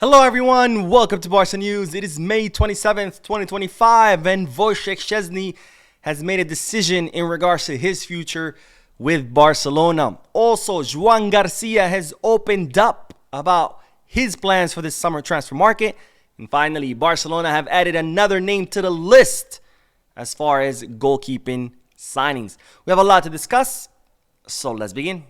Hello everyone, welcome to Barca News. It is May 27th, 2025, and Wojciech Szczęsny has made a decision in regards to his future with Barcelona. Also, Joan Garcia has opened up about his plans for this summer transfer market. And finally, Barcelona have added another name to the list as far as goalkeeping signings. We have a lot to discuss, so let's begin.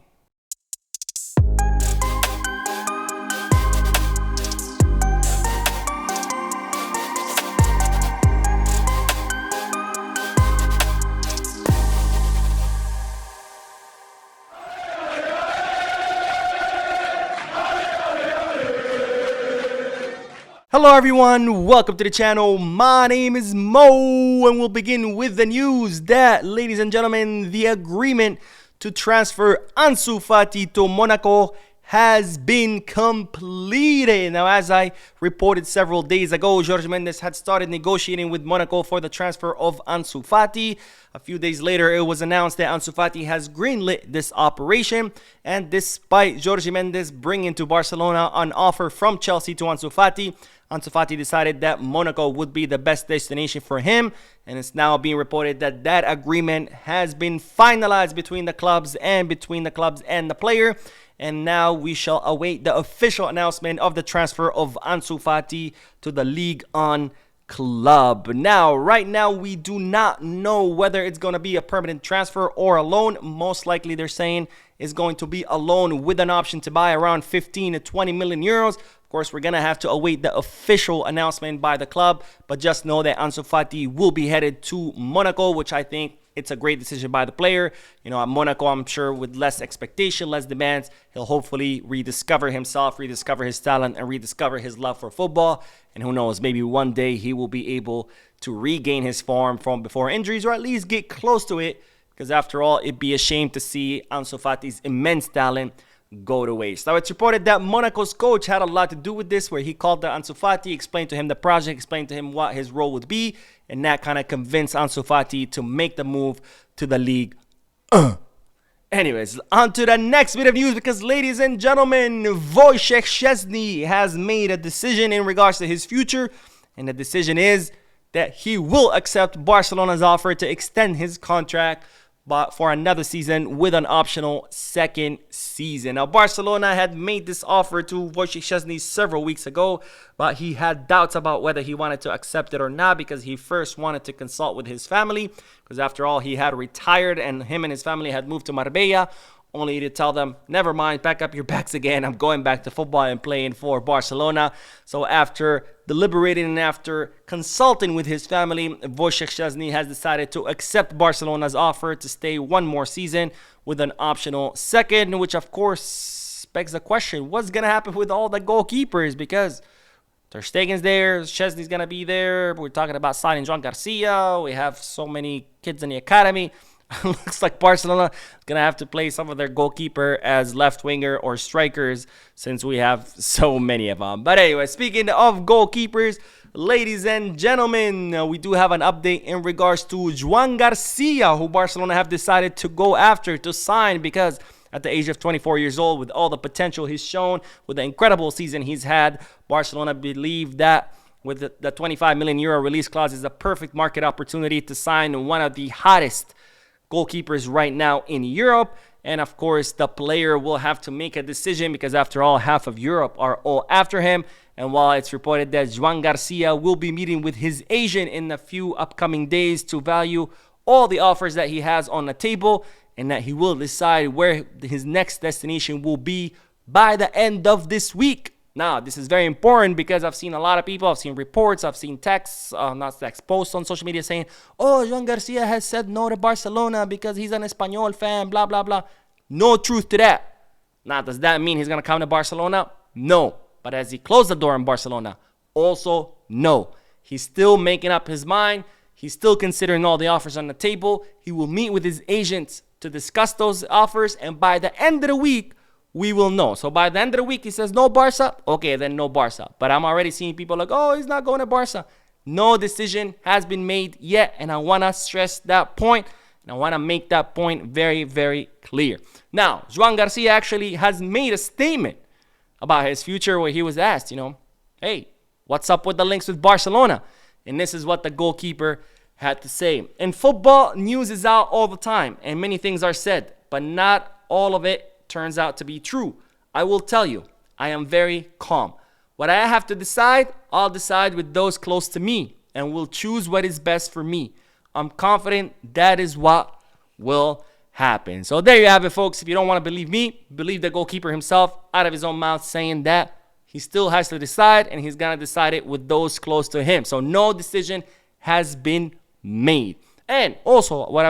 Hello everyone, welcome to the channel. My name is Mo, and we'll begin with the news that, ladies and gentlemen, the agreement to transfer Ansu Fati to Monaco has been completed. Now, as I reported several days ago, Jorge Mendes had started negotiating with Monaco for the transfer of Ansu Fati. A few days later, it was announced that Ansu Fati has greenlit this operation. And despite Jorge Mendes bringing to Barcelona an offer from Chelsea to Ansu Fati decided that Monaco would be the best destination for him. And it's now being reported that that agreement has been finalized between the clubs and the player. And now we shall await the official announcement of the transfer of Ansu Fati to the Ligue 1 club. Now, right now, we do not know whether it's going to be a permanent transfer or a loan. Most likely, they're saying it's going to be a loan with an option to buy around 15 to 20 million euros. Of course, we're going to have to await the official announcement by the club, but just know that Ansu Fati will be headed to Monaco, which I think it's a great decision by the player. You know, at Monaco, I'm sure with less expectation, less demands, he'll hopefully rediscover himself, rediscover his talent, and rediscover his love for football. And who knows, maybe one day he will be able to regain his form from before injuries, or at least get close to it, because after all, it'd be a shame to see Ansu Fati's immense talent go to waste. Now, it's reported that Monaco's coach had a lot to do with this, where he called Ansu Fati, explained to him the project, explained to him what his role would be, and that kind of convinced Ansu Fati to make the move to the league. Anyways, on to the next bit of news, because, ladies and gentlemen, Wojciech Szczęsny has made a decision in regards to his future, and the decision is that he will accept Barcelona's offer to extend his contract but for another season with an optional second season. Now, Barcelona had made this offer to Wojciech Szczęsny several weeks ago, but he had doubts about whether he wanted to accept it or not, because he first wanted to consult with his family, because after all, he had retired and him and his family had moved to Marbella, only to tell them, never mind, pack up your bags again. I'm going back to football and playing for Barcelona. So after deliberating and after consulting with his family, Wojciech Szczęsny has decided to accept Barcelona's offer to stay one more season with an optional second, which of course begs the question, what's going to happen with all the goalkeepers? Because Ter Stegen's there, Szczęsny's going to be there. We're talking about signing Joan Garcia. We have so many kids in the academy. Looks like Barcelona is going to have to play some of their goalkeeper as left winger or strikers, since we have so many of them. But anyway, speaking of goalkeepers, ladies and gentlemen, we do have an update in regards to Joan Garcia, who Barcelona have decided to go after, to sign, because at the age of 24 years old, with all the potential he's shown, with the incredible season he's had, Barcelona believe that with the 25 million euro release clause is a perfect market opportunity to sign one of the hottest goalkeepers right now in Europe. And of course, the player will have to make a decision, because after all, half of Europe are all after him. And while it's reported that Joan Garcia will be meeting with his agent in a few upcoming days to value all the offers that he has on the table, and that he will decide where his next destination will be by the end of this week. Now, this is very important, because I've seen a lot of people, I've seen reports, I've seen texts, posts on social media saying, oh, Joan Garcia has said no to Barcelona because he's an Espanyol fan, blah, blah, blah. No truth to that. Now, does that mean he's going to come to Barcelona? No. But has he closed the door in Barcelona? Also, no. He's still making up his mind. He's still considering all the offers on the table. He will meet with his agents to discuss those offers, and by the end of the week, we will know. So by the end of the week, he says no Barca. Okay, then no Barca. But I'm already seeing people like, oh, he's not going to Barca. No decision has been made yet, and I want to stress that point, and I want to make that point very, very clear. Now, Joan Garcia actually has made a statement about his future, where he was asked, hey, what's up with the links with Barcelona? And this is what the goalkeeper had to say. In football, news is out all the time, and many things are said, but not all of it turns out to be true. I will tell you, I am very calm. What I have to decide, I'll decide with those close to me, and will choose what is best for me. I'm confident that is what will happen. So there you have it, folks. If you don't want to believe me, believe the goalkeeper himself out of his own mouth saying that he still has to decide, and he's going to decide it with those close to him. So no decision has been made. And also, what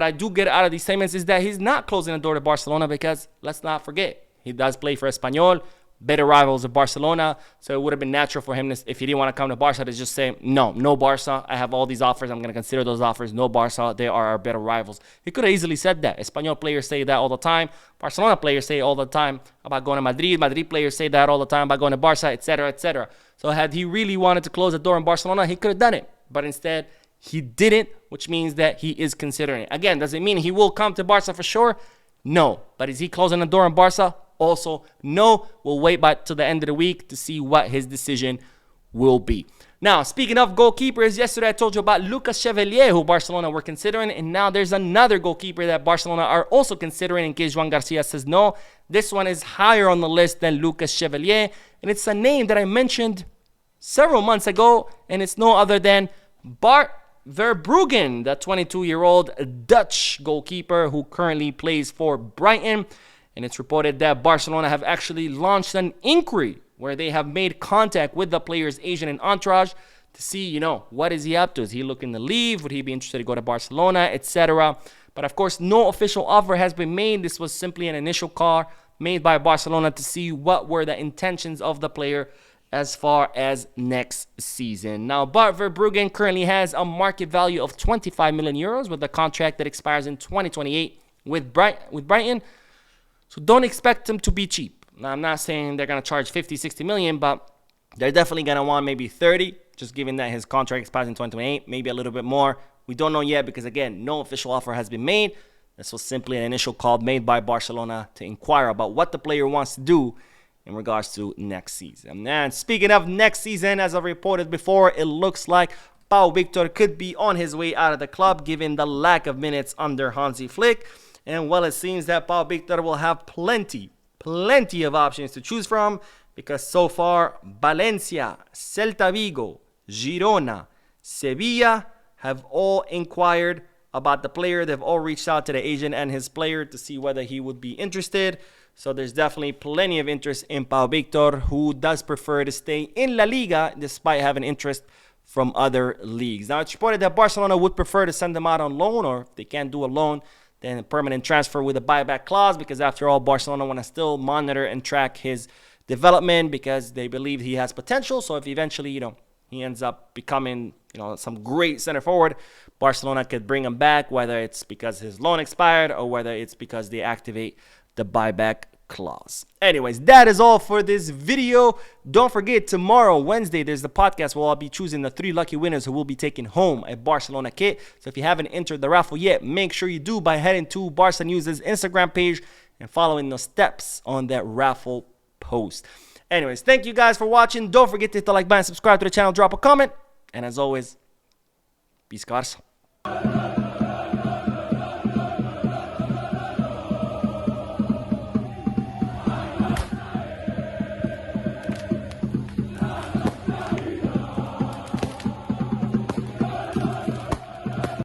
I do get out of these statements is that he's not closing the door to Barcelona, because let's not forget, he does play for Espanyol, better rivals of Barcelona. So it would have been natural for him, if he didn't want to come to Barca, to just say, no Barca. I have all these offers. I'm going to consider those offers. No Barca. They are our better rivals. He could have easily said that. Espanyol players say that all the time. Barcelona players say all the time about going to Madrid. Madrid players say that all the time about going to Barca, etc., etc. So had he really wanted to close the door in Barcelona, he could have done it. But instead, he didn't, which means that he is considering it. Again, does it mean he will come to Barca for sure? No. But is he closing the door in Barca? Also, no. We'll wait till the end of the week to see what his decision will be. Now, speaking of goalkeepers, yesterday I told you about Lucas Chevalier, who Barcelona were considering, and now there's another goalkeeper that Barcelona are also considering in case Joan Garcia says no. This one is higher on the list than Lucas Chevalier, and it's a name that I mentioned several months ago, and it's no other than Bart Verbruggen, the 22-year-old Dutch goalkeeper who currently plays for Brighton. And it's reported that Barcelona have actually launched an inquiry where they have made contact with the player's agent and entourage to see, what is he up to? Is he looking to leave? Would he be interested to go to Barcelona, etc.? But of course, no official offer has been made. This was simply an initial call made by Barcelona to see what were the intentions of the player as far as next season. Now, Bart Verbruggen currently has a market value of 25 million euros with a contract that expires in 2028 with Brighton. So don't expect him to be cheap. Now, I'm not saying they're going to charge 50, 60 million, but they're definitely going to want maybe 30, just given that his contract expires in 2028, maybe a little bit more. We don't know yet because, again, no official offer has been made. This was simply an initial call made by Barcelona to inquire about what the player wants to do in regards to next season. And speaking of next season, as I reported before, it looks like Pau Victor could be on his way out of the club given the lack of minutes under Hansi Flick. And well, it seems that Pau Victor will have plenty of options to choose from, because so far Valencia, Celta Vigo, Girona, Sevilla have all inquired about the player. They've all reached out to the agent and his player to see whether he would be interested. So there's definitely plenty of interest in Pau Victor, who does prefer to stay in La Liga despite having interest from other leagues. Now, it's reported that Barcelona would prefer to send him out on loan, or if they can't do a loan, then a permanent transfer with a buyback clause, because after all, Barcelona want to still monitor and track his development because they believe he has potential. So if eventually, he ends up becoming, some great center forward, Barcelona could bring him back, whether it's because his loan expired or whether it's because they activate the buyback clause. Anyways, that is all for this video. Don't forget, tomorrow, Wednesday, there's the podcast where I'll be choosing the 3 lucky winners who will be taking home a Barcelona kit. So if you haven't entered the raffle yet, make sure you do by heading to Barca News' Instagram page and following the steps on that raffle post. Anyways, thank you guys for watching. Don't forget to hit the like button, subscribe to the channel, drop a comment, and as always, peace, Barca.